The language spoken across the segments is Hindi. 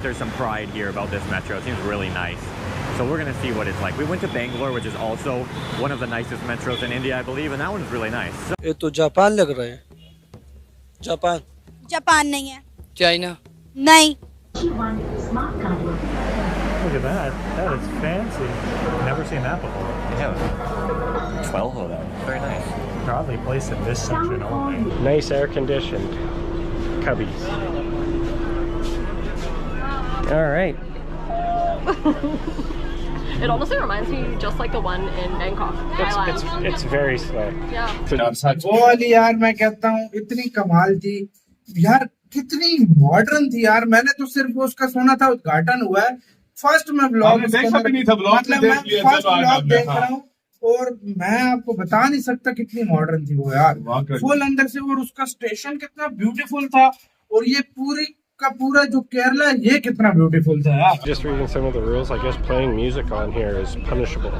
There's some pride here about this metro. It seems really nice. So we're going to see what it's like. We went to Bangalore, which is also one of the nicest metros in India, I believe, and that one is really nice. ये तो जापान लग रहा है. जापान. जापान नहीं है. चाइना. नहीं. Look at that. That is fancy. Never seen that before. Yeah. 12 of them. Very nice. Probably placed in this section only. Nice air conditioned cubbies. All right. It honestly reminds me just like the one in Bangkok, Thailand. It's very slick. Yeah. वो वाली यार मैं कहता हूँ इतनी कमाल थी यार, कितनी मॉडर्न थी यार. मैंने तो सिर्फ उसका सुना था, उद्घाटन हुआ है. फर्स्ट मैं ब्लॉग मतलब मैं फर्स्ट ब्लॉग देख रहा हूँ और मैं आपको बता नहीं सकता कितनी मॉडर्न थी वो यार. फुल अंदर से. और उसका स्टेशन कितना ब्यूटीफुल था. और ये पूरी का पूरा जो केरला है ये कितना ब्यूटीफुल था यार. Just reading some of the rules, I guess playing music on here is punishable.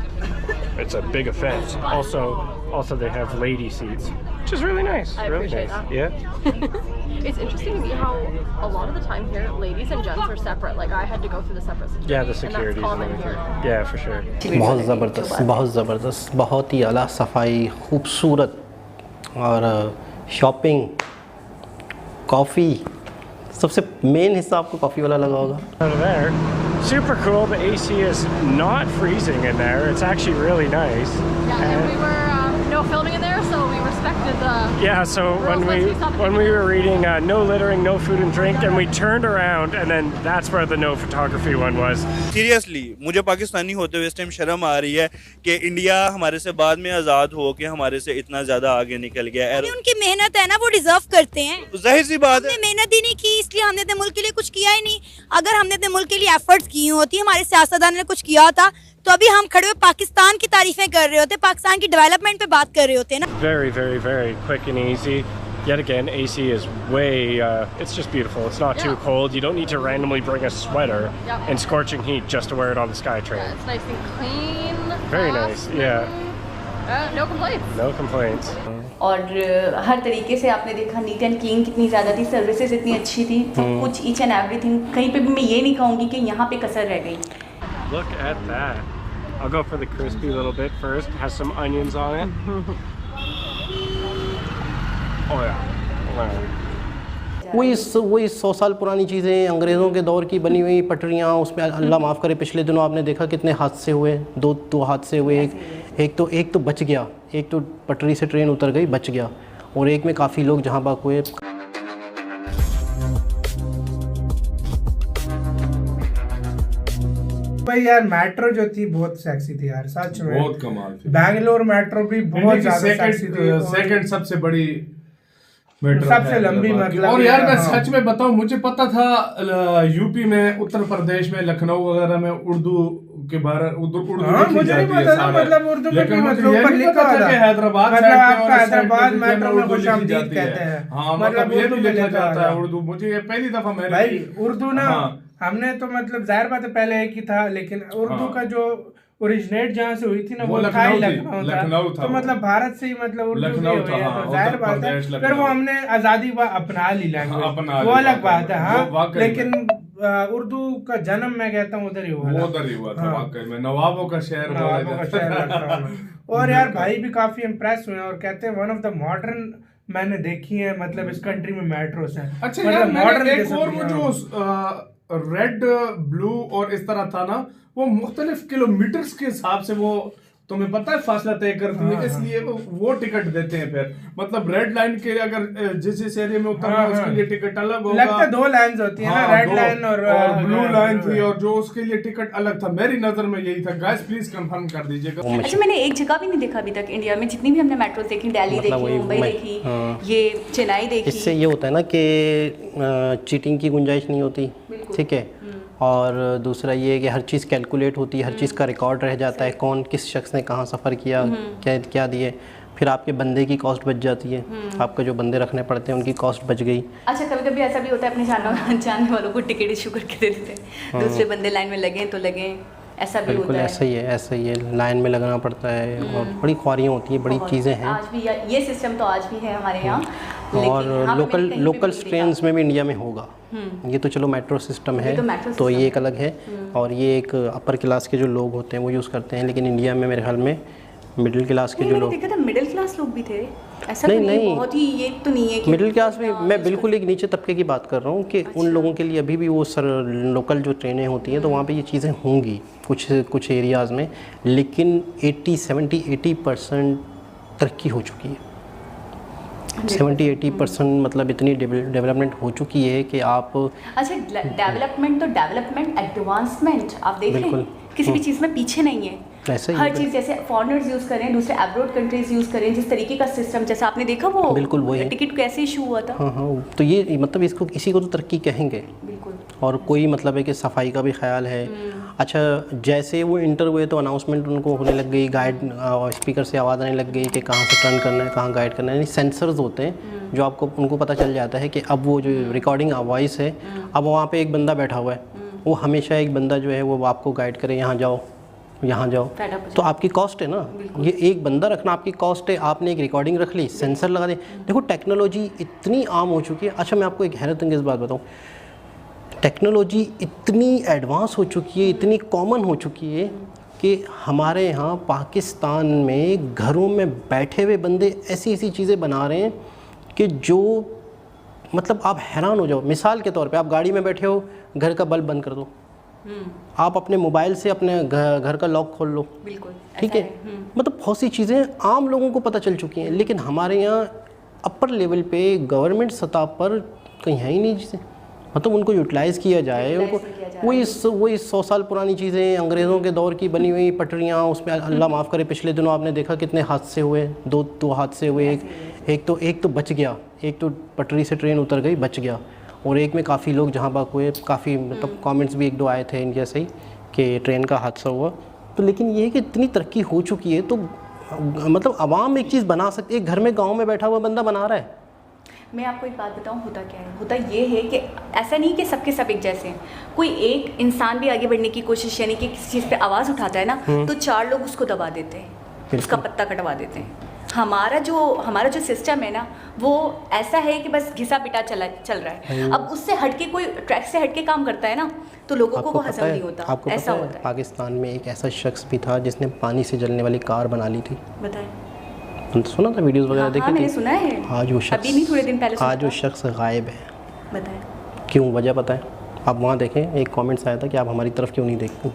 It's a big offense. Also they have lady seats, which is really nice. I really appreciate nice. that. Yeah. It's interesting to me how a lot of the time here, ladies and gents are separate. Like I had to go through the separate security. Yeah, the and security that's is common here. Yeah, for sure. बहुत ज़बरदस्त, बहुत ही आला सफाई, खूबसूरत. और शॉपिंग, कॉफ़ी, सबसे मेन हिस्सा आपको कॉफ़ी वाला लगा होगा. Over there, super cool. The AC is not freezing in there. It's actually really nice. Yeah, and we were no filming in there, so we respected the. Yeah, so when we were reading no littering, no food and drink, and we turned around, and then that's where the no photography one was. Seriously मुझे पाकिस्तानी होते हुए इस टाइम शर्म आ रही है कि इंडिया हमारे से बाद में आज़ाद हो के हमारे से इतना ज़्यादा आगे निकल गया है. उनकी मेहनत है ना, वो डिजर्व करते हैं. जाहिर सी बात है. हमने मेहनत ही नहीं की, इसलिए हमने अपने मुल्क के लिए कुछ किया ही नहीं. अगर हमने अपने मुल्क के लिए एफर्ट्स की होती, हमारे सियासतदान ने कुछ किया होता, तो अभी हम खड़े हुए पाकिस्तान की तारीफें कर रहे होते, पाकिस्तान की डेवलपमेंट पे बात कर रहे होते ना. Very, very, very quick and easy. Yet again, AC is way, it's just beautiful. It's not too cold. You don't need to randomly bring a sweater in scorching heat just to wear it on the SkyTrain. Yeah, it's nice and clean. Very fast, nice, yeah. No complaints. No complaints. और हर तरीके से आपने देखा नीट एंड क्लीन कितनी ज़्यादा थी, सर्विसेज इतनी अच्छी थी, सब कुछ ईच एंड एवरीथिंग. कहीं पे भी मैं ये नहीं कहूँगी कि यहाँ पे कसर रह गई. Look at that. I'll go for the crispy little bit first. It has some onions on it. Oh yeah. Wow. वही 100 साल पुरानी चीज़ें, अंग्रेज़ों के दौर की बनी हुई पटरियाँ. उसमें अल्लाह माफ़ करे पिछले दिनों आपने देखा कितने हादसे हुए. दो हादसे हुए. एक तो बच गया, एक तो पटरी से ट्रेन उतर गई, बच गया, और एक में काफ़ी लोग जहाँ बाग हुए. भाई यार मेट्रो जो थी बहुत सेक्सी थी यार, सच में बहुत कमाल थी. बैंगलोर मेट्रो भी बहुत ज्यादा सेक्सी थी. सेकंड सबसे बड़ी मेट्रो, सबसे लंबी मतलब. और यार मैं सच में बताऊं, मुझे पता था यूपी में, उत्तर प्रदेश में, लखनऊ वगैरह में उर्दू के बारे उर्दू मुझे नहीं पता था, मतलब उर्दू में भी मतलब ऊपर लिखा था कि हैदराबाद मतलब आपका हैदराबाद मेट्रो में खुशामदीद कहते हैं. हाँ, मतलब ये भी लिखा जाता है उर्दू. मुझे ये पहली दफा मैंने भाई उर्दू ना, हमने तो मतलब जाहिर बात है पहले एक ही था, लेकिन उर्दू का जो ओरिजिनेट जहाँ से हुई थी ना वो था ही लखनऊ था. तो मतलब भारत से ही मतलब उर्दू हुई है, तो जाहिर बात है. फिर वो हमने आजादी अपना ली लैंग्वेज, वो अलग बात है. हाँ, लेकिन उर्दू का जन्म मैं कहता हूँ उधर ही हुआ था. वाकई में नवाबों का शहर. और यार भाई भी काफी इम्प्रेस हुए और कहते हैं वन ऑफ द मॉडर्न मैंने देखी है मतलब इस कंट्री में मेट्रोस है. अच्छा यार, मॉडर्न एक और वो जो रेड ब्लू और इस तरह था ना, वो मुख्तलिफ किलोमीटर्स के हिसाब से वो तुम्हें पता है फासला तय करती है. इसलिए वो टिकट देते हैं. फिर मतलब रेड लाइन के अगर जिस एरिया में उतरना है उसके लिए टिकट अलग होगा. लगता है 2 लाइंस होती है ना, रेड लाइन और ब्लू लाइन थी, और जो उसके लिए टिकट अलग था. मेरी नजर में यही था. गाइस प्लीज कंफर्म कर दीजिएगा. अच्छा, मैंने एक जगह भी नहीं देखा अभी तक इंडिया में, जितनी भी हमने मेट्रोस देखी, दिल्ली देखी, मुंबई देखी, ये चेन्नई देखी. इससे ये होता है ना कि चीटिंग की गुंजाइश नहीं होती. ठीक है. और दूसरा ये है कि हर चीज़ कैलकुलेट होती है, हर चीज़ का रिकॉर्ड रह जाता है, कौन किस शख्स ने कहाँ सफ़र किया, क्या दिए. फिर आपके बंदे की कॉस्ट बच जाती है. आपका जो बंदे रखने पड़ते हैं उनकी कॉस्ट बच गई. अच्छा, कभी कभी ऐसा भी होता है अपने जानने वालों को टिकट इशू करके दे देते हैं. दूसरे बंदे लाइन में लगे तो लगे, ऐसा भी बिल्कुल होता है. ऐसा ही है. लाइन में लगना पड़ता है और बड़ी ख्वारियाँ होती हैं, बड़ी चीज़ें हैं. आज भी ये सिस्टम तो आज भी है हमारे यहाँ. और लोकल ट्रेन्स में भी इंडिया में होगा। ये तो चलो मेट्रो सिस्टम है, तो ये एक अलग है। और ये एक अपर क्लास के जो लोग होते हैं वो यूज़ करते हैं, लेकिन इंडिया में मेरे ख्याल में मिडिल क्लास के जो लोग, देखा था मिडिल क्लास लोग भी थे, ऐसा नहीं बहुत ही ये तो नहीं है कि मिडिल क्लास भी, मैं बिल्कुल एक नीचे तबके की बात कर ररहा हूँ कि उन लोगों के लिए अभी भी वो लोकल जो ट्रेनें होती हैं तो वहाँ पे ये चीज़ें होंगी कुछ एरियाज़ में, लेकिन 80% तरक्की हो चुकी है। 70-80% मतलब इतनी डेवलपमेंट हो चुकी है कि आप, अच्छा डेवलपमेंट तो डेवलपमेंट, एडवांसमेंट आप देख रहे हैं, किसी भी चीज़ में पीछे नहीं है। हर चीज़ जैसे फॉरेनर्स यूज़ करें, दूसरे अब्रॉड कंट्रीज यूज़ करें, जिस तरीके का सिस्टम, जैसे आपने देखा वो बिल्कुल वही टिकट कैसे इशू हुआ था। हाँ, तो ये मतलब इसी को तो तरक्की कहेंगे। बिल्कुल। और कोई मतलब है कि सफाई का भी ख्याल है। अच्छा, जैसे वो इंटर हुए तो अनाउंसमेंट उनको होने लग गई, गाइड स्पीकर से आवाज़ आने लग गई कि कहाँ से टर्न करना है, कहाँ गाइड करना है। यानी सेंसर्स होते हैं जो आपको उनको पता चल जाता है कि अब वो जो रिकॉर्डिंग वॉइस है, अब वहाँ पे एक बंदा बैठा हुआ है, वो हमेशा एक बंदा जो है वो आपको गाइड करे, यहाँ जाओ यहाँ जाओ। तो आपकी कॉस्ट है ना, ये एक बंदा रखना आपकी कॉस्ट है। आपने एक रिकॉर्डिंग रख ली, सेंसर लगा दे। देखो टेक्नोलॉजी इतनी आम हो चुकी है। अच्छा, मैं आपको एक हैरत अंगेज़ बात बताऊँ, टेक्नोलॉजी इतनी एडवांस हो चुकी है, इतनी कॉमन हो चुकी है कि हमारे यहाँ पाकिस्तान में घरों में बैठे हुए बंदे ऐसी चीज़ें बना रहे हैं कि जो मतलब आप हैरान हो जाओ। मिसाल के तौर पे आप गाड़ी में बैठे हो, घर का बल्ब बंद कर दो, आप अपने मोबाइल से अपने घर का लॉक खोल लो, बिल्कुल ठीक है। मतलब बहुत सी चीज़ें आम लोगों को पता चल चुकी हैं, लेकिन हमारे यहाँ अपर लेवल पे गवर्नमेंट सतह पर कहीं है ही नहीं जिसे मतलब उनको यूटिलाइज़ किया जाए। उनको वही 100 साल पुरानी चीज़ें, अंग्रेज़ों के दौर की बनी हुई पटरियाँ, उसमें अल्लाह माफ़ करे पिछले दिनों आपने देखा कितने हादसे हुए, दो हादसे हुए। एक तो बच गया, एक तो पटरी से ट्रेन उतर गई, बच गया, और एक में काफ़ी लोग जहाँ बाक हुए। काफ़ी मतलब कमेंट्स भी 1-2 आए थे इनके से ही कि ट्रेन का हादसा हुआ। तो लेकिन ये है कि इतनी तरक्की हो चुकी है, तो मतलब आवाम एक चीज़ बना सकती है। घर में गांव में बैठा हुआ बंदा बना रहा है। मैं आपको एक बात बताऊं, होता क्या है, होता ये है कि ऐसा नहीं कि सबके सब एक जैसे हैं। कोई एक इंसान भी आगे बढ़ने की कोशिश, यानी कि किसी चीज़ पे आवाज़ उठाता है ना, तो 4 लोग उसको दबा देते हैं, उसका पत्ता कटवा देते हैं। हमारा जो सिस्टम है ना, वो ऐसा है कि बस घिसा पिटा चल रहा है। अब उससे हटके कोई ट्रैक से हटके काम करता है ना, तो लोगों को वो हजम नहीं होता। आपको ऐसा होता है। पाकिस्तान में एक ऐसा शख्स भी था जिसने पानी से जलने वाली कार बना ली थी। बताएं, सुना था, वीडियोस वगैरह देखी थी। मैंने सुना है। आज वो शख्स, अभी नहीं, थोड़े दिन पहले, आज वो शख्स गायब है। बताएं क्यों, वजह पता है? आप वहाँ देखें, एक कमेंट्स आया था कि आप हमारी तरफ क्यों नहीं देखते।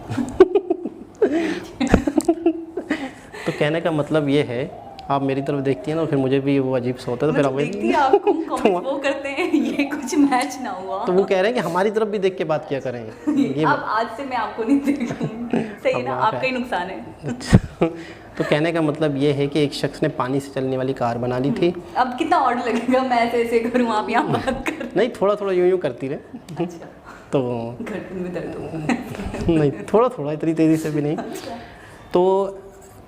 तो कहने का मतलब ये है, आप मेरी तरफ देखती हैं ना, फिर मुझे भी वो अजीब सा होता है। तो फिर वो करते हैं, ये कुछ मैच ना हुआ। तो वो कह रहे हैं कि हमारी तरफ भी देख के बात किया करें। ये अब आज से मैं आपको नहीं देखूंगी, सही ना, आपका ही नुकसान है। तो कहने का मतलब ये है कि एक शख्स ने पानी से चलने वाली कार बना ली थी। अब कितना ऑर्डर लगेगा मैं ऐसे करूँ, आप यहाँ बात कर। नहीं, थोड़ा यूं करती रहे। अच्छा। तो गर्दन में दर्द हो। नहीं, थोड़ा इतनी तेज़ी से भी नहीं। तो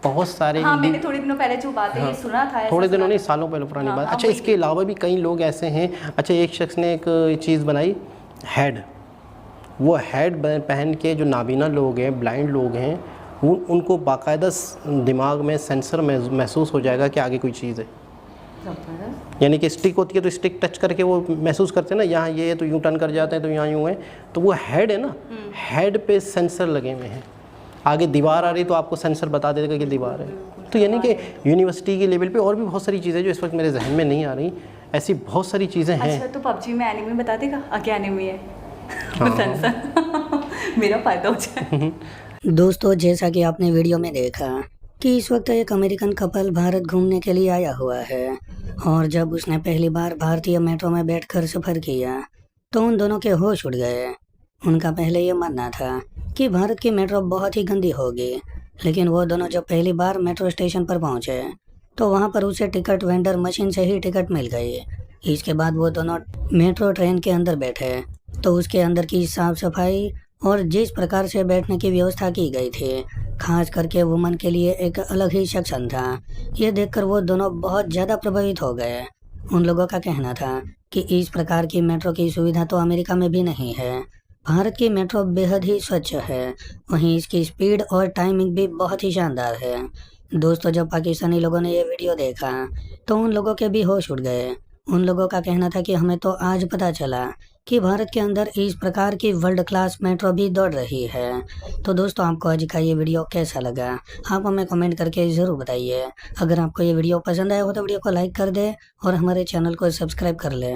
बहुत सारे, हाँ, मैंने थोड़े दिनों पहले जो बात है ये सुना था। थोड़े दिनों नहीं, सालों पहले पुरानी बात। अच्छा, इसके अलावा भी कई लोग ऐसे हैं। अच्छा, एक शख्स ने एक चीज़ बनाई, हेड। वो हेड पहन के जो नाबीना लोग हैं, ब्लाइंड लोग हैं, उनको बाकायदा दिमाग में सेंसर महसूस हो जाएगा कि आगे कोई चीज़ है। यानी कि स्टिक होती है तो स्टिक टच करके वो महसूस करते हैं ना, यहाँ ये है तो यूँ टर्न कर जाते हैं, तो यहाँ यूँ है। तो वो हेड है ना, हेड पे सेंसर लगे हुए हैं। आगे दीवार आ रही तो आपको सेंसर बता देगा कि दीवार है। तो यानी कि यूनिवर्सिटी के लेवल पे और भी बहुत सारी चीज़ें जो इस वक्त मेरे जहन में नहीं आ रही, ऐसी बहुत सारी चीज़ें हैं। अच्छा, तो पबजी में एनिमी बता देगा क्या एनिमी है? सेंसर मेरा फ़ायदा हो जाए। दोस्तों, जैसा कि आपने वीडियो में देखा कि इस वक्त एक अमेरिकन कपल भारत घूमने के लिए आया हुआ है, और जब उसने पहली बार भारतीय मेट्रो में बैठकर सफ़र किया तो उन दोनों के होश उड़ गए। उनका पहले ये मानना था कि भारत की मेट्रो बहुत ही गंदी होगी, लेकिन वो दोनों जब पहली बार मेट्रो स्टेशन पर पहुंचे तो वहां पर उसे टिकट वेंडर मशीन से ही टिकट मिल गई। इसके बाद वो दोनों मेट्रो ट्रेन के अंदर बैठे तो उसके अंदर की साफ सफाई और जिस प्रकार से बैठने की व्यवस्था की गई थी, खास करके वुमन के लिए एक अलग ही सेक्शन था। ये देखकर वो दोनों बहुत ज़्यादा प्रभावित हो गए। उन लोगों का कहना था कि इस प्रकार की मेट्रो की सुविधा तो अमेरिका में भी नहीं है। भारत की मेट्रो बेहद ही स्वच्छ है, वहीं इसकी स्पीड और टाइमिंग भी बहुत ही शानदार है। दोस्तों, जब पाकिस्तानी लोगों ने ये वीडियो देखा तो उन लोगों के भी होश उड़ गए। उन लोगों का कहना था कि हमें तो आज पता चला कि भारत के अंदर इस प्रकार की वर्ल्ड क्लास मेट्रो भी दौड़ रही है। तो दोस्तों, आपको आज का ये वीडियो कैसा लगा आप हमें कमेंट करके ज़रूर बताइए। अगर आपको ये वीडियो पसंद आया हो तो वीडियो को लाइक कर दे और हमारे चैनल को सब्सक्राइब कर ले।